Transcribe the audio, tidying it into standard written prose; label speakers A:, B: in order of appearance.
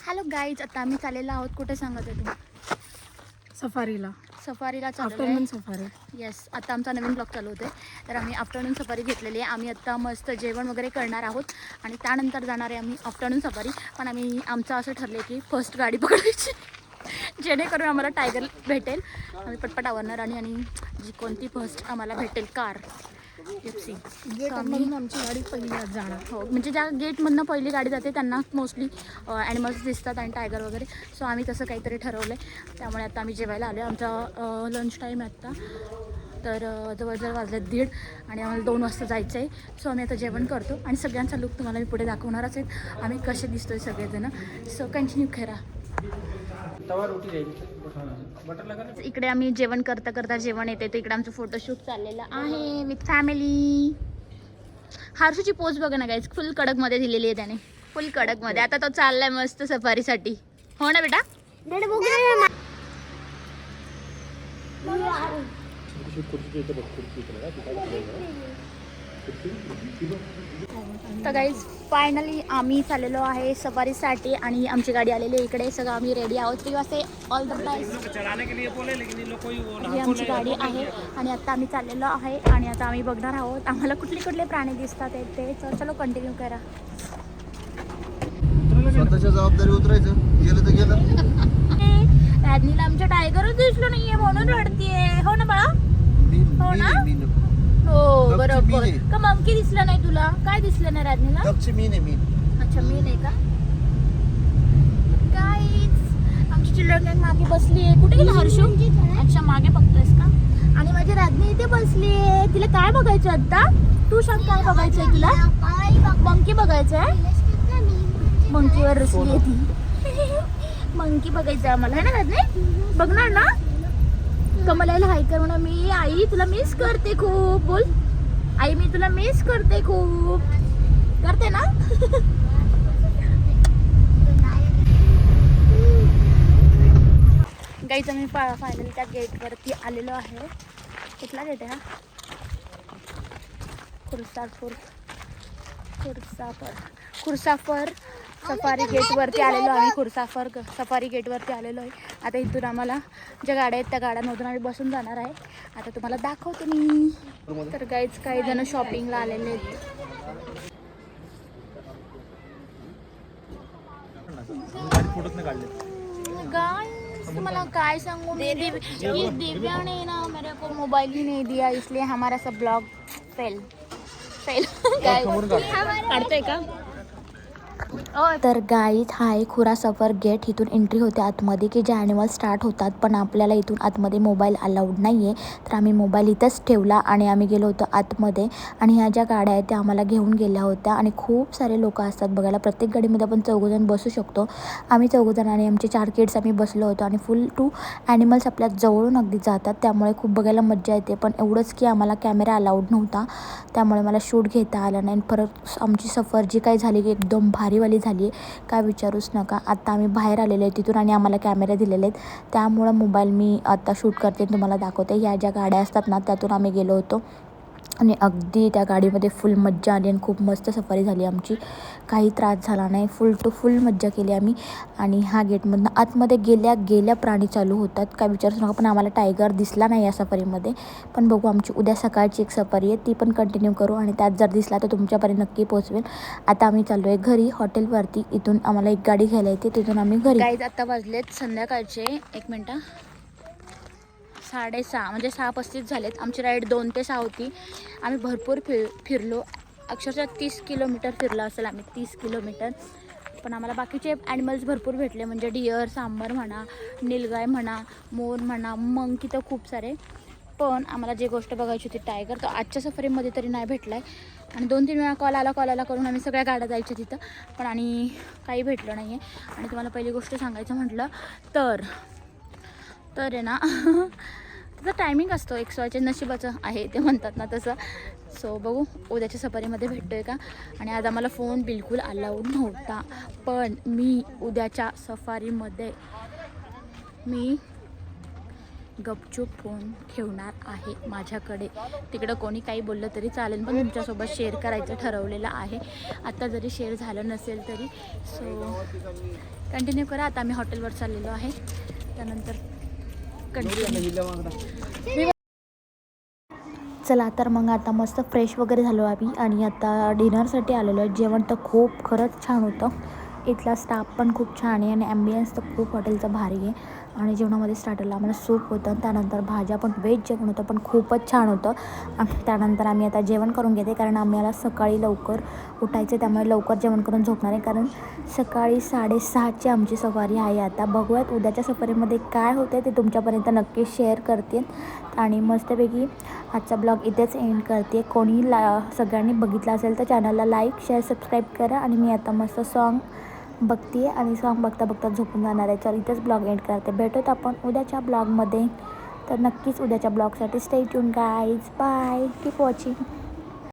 A: Hello guys, आता आम्ही चाललेलो आहोत. कुठे सांगत आहे तू?
B: सफारीला
A: चाललेलो
B: आफ्टरनून
A: आहे.
B: सफारी.
A: येस, आता आमचा नवीन ब्लॉग चालू होते. तर आम्ही आफ्टरनून सफारी घेतलेली आहे. आम्ही आत्ता मस्त जेवण वगैरे करणार आहोत आणि त्यानंतर जाणार आहे आम्ही आफ्टरनून सफारी. पण आमचं असं ठरलं की फर्स्ट गाडी पकडायची जेणेकरून आम्हाला टायगर भेटेल. आम्ही पटपट आवरणार आणि जी कोणती फर्स्ट आम्हाला भेटेल कार जिप्सी.
B: गेटमधून आमची गाडी पहिली आज जाणार.
A: हो, म्हणजे ज्या गेटमधनं पहिली गाडी जाते त्यांना मोस्टली ॲनिमल्स दिसतात आणि टायगर वगैरे. सो आम्ही तसं काहीतरी ठरवलं आहे. त्यामुळे आता आम्ही जेवायला आलो आहे. आमचा लंच टाईम आहे आत्ता. तर जवळजवळ वाजले 1:30 आणि आम्हाला 2 वाजता जायचं आहे. सो आम्ही आता जेवण करतो आणि सगळ्यांचा लुक तुम्हाला मी पुढे दाखवणारच आहेत. आम्ही कसे दिसतो आहे सगळेजण. सो कंटिन्यू करा. इकडे आम्ही जेवण करता करता जेवण येते. तर इकडे आमचं फोटोशूट चाललेलं आहे विथ फॅमिली. हर्षूची पोज बघा ना गाईज, फुल कडकमध्ये दिलेली आहे त्याने, फुल कडकमध्ये. आता तो चाललाय मस्त सफारीसाठी. हो ना बेटा? तर गाईज फायनली आम्ही चाललेलो आहे सफारीसाठी आणि आमची गाडी आलेली आहे इकडे. सगळं आम्ही रेडी आहोत. ती वाजते ऑल द प्राइस. ही आमची गाडी आहे आणि आता आम्ही चाललेलो आहे आणि आता आम्ही बघणार आहोत आम्हाला कुठले कुठले प्राणी दिसतात ते. तर चलो कंटिन्यू करा.
C: स्वतःच्या जबाबदारी उतरायचं, गेलं तर गेलं.
A: राजनीला आमच्या टायगरच दिसलो नाहीये म्हणून रडतीये. हो ना बाळा? हो ना? हो बरोबर. का मंकी दिसला नाही तुला? काय दिसलं नाही राजनीला?
C: मीन.
A: अच्छा, मी नाही का? गाईज आमची चिल्ड्रन गँग मागे बसली आहे. कुठे गेला हर्षू? अच्छा, मागे बघतोयस का? आणि माझी राजनी इथे बसली आहे. तिला काय बघायचं आता? तू सांग, काय बघायचंय तुला? मंकी बघायचंय? मंकीवर रसली आहे ती. मंकी बघायचं आम्हाला, है ना राजनी? बघणार ना? कमलाला हाय कर म्हणा. मी आई तुला मिस करते खूप. बोल आई, मी तुला मिस करते खूप. करते ना? गाईच आम्ही फायनली त्या गेटवरती आलेलो आहे. कुठला गेट आहे हा? खुरसाफर सफारी गेटवरती आलेलो आहे. खुरसाफर सफारी गेटवरती आलेलो आहे. आता इथून आम्हाला ज्या गाड्या आहेत त्या गाड्यांमधून आम्ही बसून जाणार आहे. आता तुम्हाला दाखवते मी. तर गाईज काही जण शॉपिंगला आलेले आहेत. गाइस तुम्हाला काय सांगू मी, दिव्या ने ना मेरे को मोबाइल ही नहीं दिया, इसलिए हमारा सब ब्लॉग फेल. काढतोय का? तर गाईज हा आहे खुरासफर गेट. इथून एंट्री होते आतमध्ये की जे ॲनिमल स्टार्ट होतात. पण आपल्याला इथून आतमध्ये मोबाईल अलाउड नाही आहे. तर आम्ही मोबाईल इथंच ठेवला आणि आम्ही गेलो होतो आतमध्ये. आणि ह्या ज्या गाड्या आहेत त्या आम्हाला घेऊन गेल्या होत्या आणि खूप सारे लोक असतात बघायला. प्रत्येक गाडीमध्ये आपण 4 जण बसू शकतो. आम्ही 4 जण आणि आमचे 4 किड्स आम्ही बसलो होतो आणि फुल टू ॲनिमल्स आपल्या जवळून अगदी जातात. त्यामुळे खूप बघायला मज्जा येते. पण एवढंच की आम्हाला कॅमेरा अलाउड नव्हता, त्यामुळे मला शूट घेता आलं नाही. परत आमची सफर जी काही झाली की एकदम भारीवाली झाली आहे, काय विचारूच नका. आता आम्ही बाहेर आलेले आहे तिथून आणि आम्हाला कॅमेरे दिलेले आहेत. त्यामुळं मोबाईल मी आता शूट करते, तुम्हाला दाखवते. ह्या ज्या गाड्या असतात ना त्यातून आम्ही गेलो होतो आणि अगदी त्या गाडीमध्ये फुल मज्जा आली आणि खूप मस्त सफारी झाली आमची. काही त्रास झाला नाही. फुल टू फुल मज्जा केली आम्ही. आणि ह्या गेटमधनं आतमध्ये गेल्या प्राणी चालू होतात, काय विचारूच नका. पण आम्हाला टायगर दिसला नाही या सफारीमध्ये. पण बघू, आमची उद्या सकाळची एक सफारी आहे, ती पण कंटिन्यू करू आणि त्यात जर दिसला तर तुमच्यापर्यंत नक्की पोहोचवेल. आता आम्ही चाललो आहे घरी हॉटेलवरती. इथून आम्हाला एक गाडी घ्यायला येते, तिथून आम्ही घरी. गाईज आता वाजलेत संध्याकाळचे 1 मिनटं 6:30, म्हणजे 6:35 झालेत. आमची राईड 2 ते 6 होती. आम्ही भरपूर फिरलो. अक्षरशः 30 किलोमीटर फिरलो असेल आम्ही, 30 किलोमीटर. पण आम्हाला बाकीचे ॲनिमल्स भरपूर भेटले, म्हणजे डिअर, सांबर म्हणा, निलगाय म्हणा, मोर म्हणा, मंकी तर खूप सारे. पण आम्हाला जी गोष्ट बघायची होती टायगर, तर आजच्या सफरीमध्ये तरी नाही भेटला आहे. आणि 2-3 वेळा कॉल आला करून आम्ही सगळ्या गाड्या जायच्या तिथं, पण आणि काही भेटलं नाही आहे. आणि तुम्हाला पहिली गोष्ट सांगायचं म्हटलं तर आहे ना त्याचा टायमिंग असतो, एक स्वतःच्या नशिबाचं आहे ते म्हणतात ना तसं. सो बघू उद्याच्या सफारीमध्ये भेटतो आहे का. आणि आज आम्हाला फोन बिलकुल अलाउड नव्हता, पण मी उद्याच्या सफारीमध्ये मी गपचूप फोन ठेवणार आहे माझ्याकडे. तिकडं कोणी काही बोललं तरी चालेल, पण तुमच्यासोबत शेअर करायचं ठरवलेलं आहे. आता जरी शेअर झालं नसेल तरी सो कंटिन्यू करा. आता आम्ही हॉटेलवर चाललेलो आहे, त्यानंतर कंटिन्यू. चला तर मग आता मस्त फ्रेश वगैरे झालो आम्ही आणि आता डिनरसाठी आलेलो आहे. जेवण तर खूप खरंच छान होतं. इथला स्टाफ पण खूप छान आहे आणि ॲम्बियन्स तर खूप हॉटेलचं भारी आहे. आणि जेवणामध्ये स्टार्टरला आम्हाला सूप होतं, त्यानंतर भाज्या पण व्हेज जेवण होतं पण खूपच छान होतं. आणि त्यानंतर आम्ही आता जेवण करून घेते, कारण आम्हाला सकाळी लवकर उठायचं, त्यामुळे लवकर जेवण करून झोपणार आहे. कारण सकाळी 6:30ची आमची सफारी आहे. आता बघूयात उद्याच्या सफारीमध्ये काय होतं ते तुमच्यापर्यंत नक्की शेअर करते. आणि मस्तपैकी आजचा ब्लॉग इथेच एंड करते. कोणी सगळ्यांनी बघितला असेल तर चॅनलला लाईक शेअर सबस्क्राईब करा. आणि मी आता मस्त सॉन्ग बघते आणि सॉन्ग बघता बघता झोपून जाणार आहे. चल इथेच ब्लॉग एंड करते. भेटूत आपण उद्याच्या ब्लॉगमध्ये. तर नक्कीच उद्याच्या ब्लॉगसाठी stay tune guys. Bye. Keep watching.